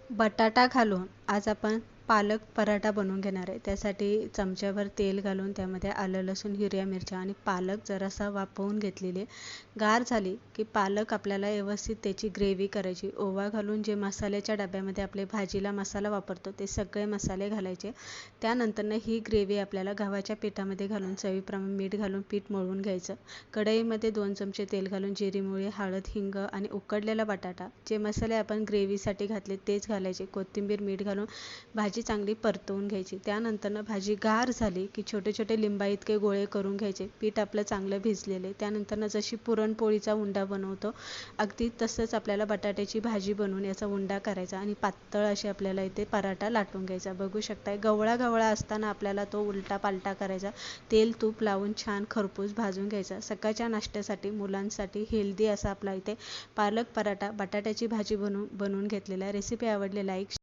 बटाटा घालून आज आपण पालक पराठा बनवून घेणार आहे. त्यासाठी चमच्याभर तेल घालून त्यामध्ये आलं, लसूण, हिरव्या मिरच्या आणि पालक जरासा वाफवून घेतलेले. गार झाली की पालक आपल्याला व्यवस्थित त्याची ग्रेव्ही करायची. ओवा घालून जे मसाल्याच्या डब्यामध्ये आपले भाजीला मसाला वापरतो ते सगळे मसाले घालायचे. त्यानंतरनं ही ग्रेव्ही आपल्याला गव्हाच्या पिठामध्ये घालून चवीप्रमाणे मीठ घालून पीठ मळून घ्यायचं. कढईमध्ये 2 चमचे तेल घालून जिरे, मोहरी, हळद, हिंग आणि उकडलेला बटाटा, जे मसाले आपण ग्रेव्हीसाठी घातले तेच घालायचे. कोथिंबीर, मीठ घालून भाजी चांगली परतवून घ्यायची. त्यानंतरनं भाजी गार झाली की छोटे छोटे लिंबा इतके गोळे करून घ्यायचे. पीठ आपलं चांगलं भिजलेले. त्यानंतरनं जशी पुरणपोळीचा उंडा बनवतो अगदी तसंच आपल्याला बटाट्याची भाजी बनवून याचा उंडा करायचा आणि पातळ असे आपल्याला इथे पराठा लाटून घ्यायचा. बघू शकताय गवळा गवळा असताना आपल्याला तो उलटा पालटा करायचा. तेल तूप लावून छान खरपूस भाजून घ्यायचा. सकाळच्या नाश्त्यासाठी मुलांसाठी हेल्दी असा आपला इथे पालक पराठा बटाट्याची भाजी बनवून घेतलेला आहे. रेसिपी आवडली लाईक